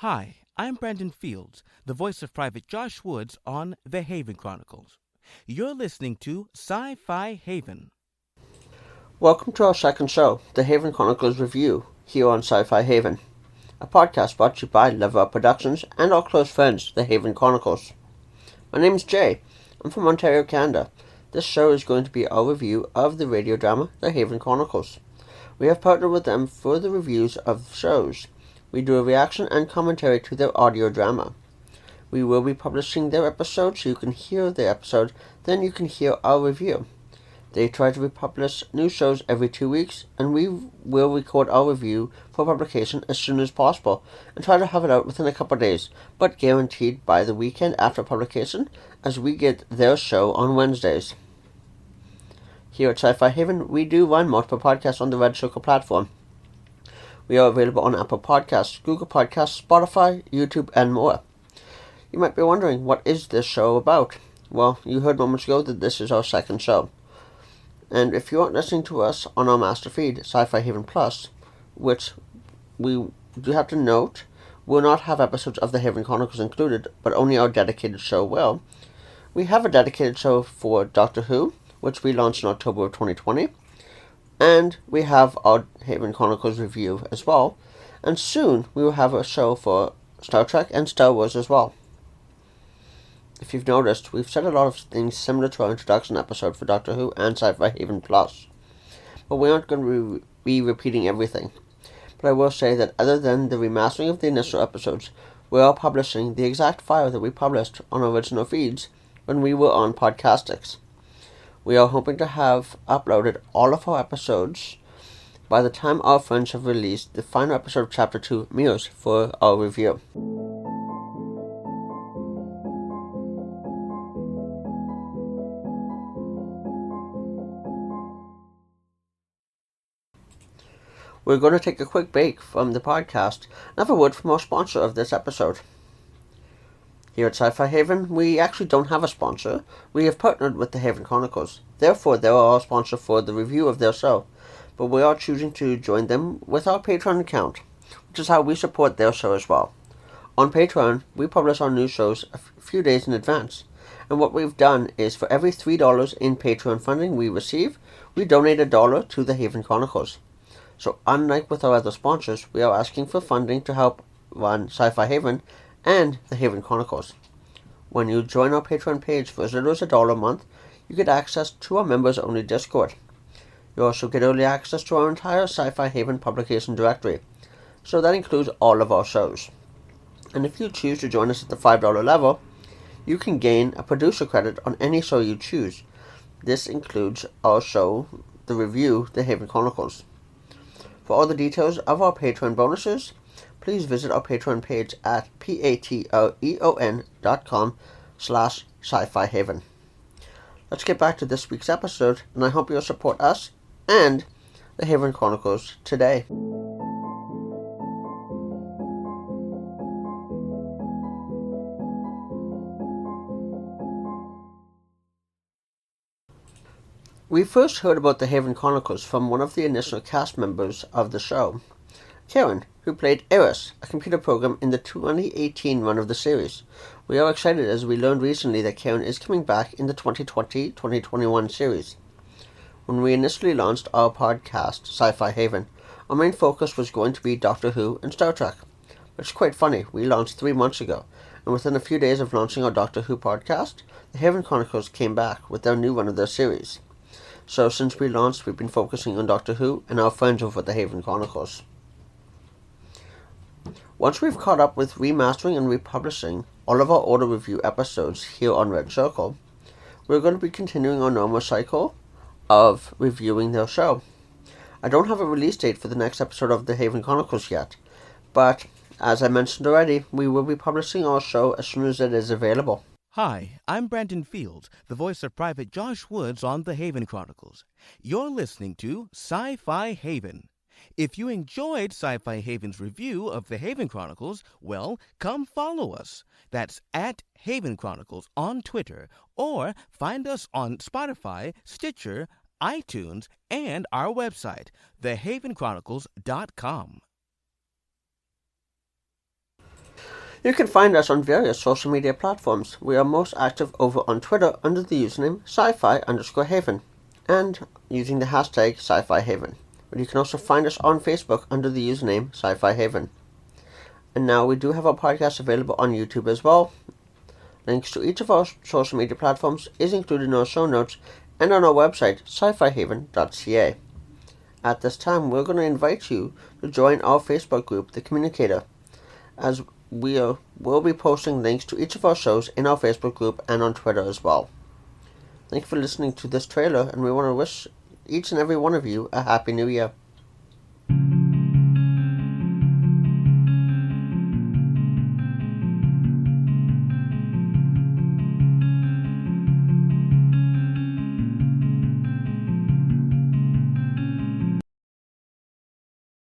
Hi, I'm Brandon Fields, the voice of Private Josh Woods on The Haven Chronicles. You're listening to Sci-Fi Haven. Welcome to our second show, The Haven Chronicles Review, here on Sci-Fi Haven, a podcast brought to you by Level Up Productions and our close friends, The Haven Chronicles. My name is Jay. I'm from Ontario, Canada. This show is going to be our review of the radio drama, The Haven Chronicles. We have partnered with them for the reviews of shows. We do a reaction and commentary to their audio drama. We will be publishing their episodes so you can hear the episode, then you can hear our review. They try to republish new shows every 2 weeks, and we will record our review for publication as soon as possible and try to have it out within a couple of days, but guaranteed by the weekend after publication, as we get their show on Wednesdays. Here at Sci-Fi Haven, we do run multiple podcasts on the Red Circle platform. We are available on Apple Podcasts, Google Podcasts, Spotify, YouTube, and more. You might be wondering, what is this show about? Well, you heard moments ago that this is our second show. And if you aren't listening to us on our master feed, Sci-Fi Haven Plus, which we do have to note will not have episodes of the Haven Chronicles included, but only our dedicated show will, we have a dedicated show for Doctor Who, which we launched in October of 2020, and we have our Haven Chronicles review as well, and soon we will have a show for Star Trek and Star Wars as well. If you've noticed, we've said a lot of things similar to our introduction episode for Doctor Who and Sci-Fi Haven Plus, but we aren't going to be repeating everything. But I will say that other than the remastering of the initial episodes, we are publishing the exact file that we published on original feeds when we were on Podcastics. We are hoping to have uploaded all of our episodes by the time our friends have released the final episode of Chapter 2, Mirrors, for our review. We're going to take a quick break from the podcast and have a word from our sponsor of this episode. Here at Sci-Fi Haven, we actually don't have a sponsor. We have partnered with the Haven Chronicles. Therefore, they are our sponsor for the review of their show. But we are choosing to join them with our Patreon account, which is how we support their show as well. On Patreon, we publish our new shows a few days in advance. And what we've done is for every $3 in Patreon funding we receive, we donate $1 to the Haven Chronicles. So unlike with our other sponsors, we are asking for funding to help run Sci-Fi Haven and the Haven Chronicles. When you join our Patreon page for as little as $1 a month, you get access to our members-only Discord. You also get early access to our entire Sci-Fi Haven publication directory, so that includes all of our shows. And if you choose to join us at the $5 level, you can gain a producer credit on any show you choose. This includes our show, the review, the Haven Chronicles. For all the details of our Patreon bonuses, please visit our Patreon page at patreon.com/Sci-Fi Haven. Let's get back to this week's episode, and I hope you'll support us and the Haven Chronicles today. We first heard about the Haven Chronicles from one of the initial cast members of the show, Karen, who played Eris, a computer program in the 2018 run of the series. We are excited as we learned recently that Karen is coming back in the 2020-2021 series. When we initially launched our podcast, Sci-Fi Haven, our main focus was going to be Doctor Who and Star Trek. Which is quite funny, we launched 3 months ago, and within a few days of launching our Doctor Who podcast, the Haven Chronicles came back with their new run of their series. So since we launched, we've been focusing on Doctor Who and our friends over at the Haven Chronicles. Once we've caught up with remastering and republishing all of our auto review episodes here on Red Circle, we're going to be continuing our normal cycle of reviewing their show. I don't have a release date for the next episode of the Haven Chronicles yet, but as I mentioned already, we will be publishing our show as soon as it is available. Hi, I'm Brandon Fields, the voice of Private Josh Woods on The Haven Chronicles. You're listening to Sci-Fi Haven. If you enjoyed Sci-Fi Haven's review of The Haven Chronicles, well, come follow us. That's at Haven Chronicles on Twitter, or find us on Spotify, Stitcher, iTunes, and our website, thehavenchronicles.com. You can find us on various social media platforms. We are most active over on Twitter under the username Sci-Fi_Haven and using the hashtag Sci-Fi Haven. But you can also find us on Facebook under the username Sci-Fi Haven. And now we do have our podcast available on YouTube as well. Links to each of our social media platforms is included in our show notes and on our website, scifihaven.ca. At this time, we're going to invite you to join our Facebook group, The Communicator, as we'll be posting links to each of our shows in our Facebook group and on Twitter as well. Thank you for listening to this trailer, and we want to wish each and every one of you a Happy New Year.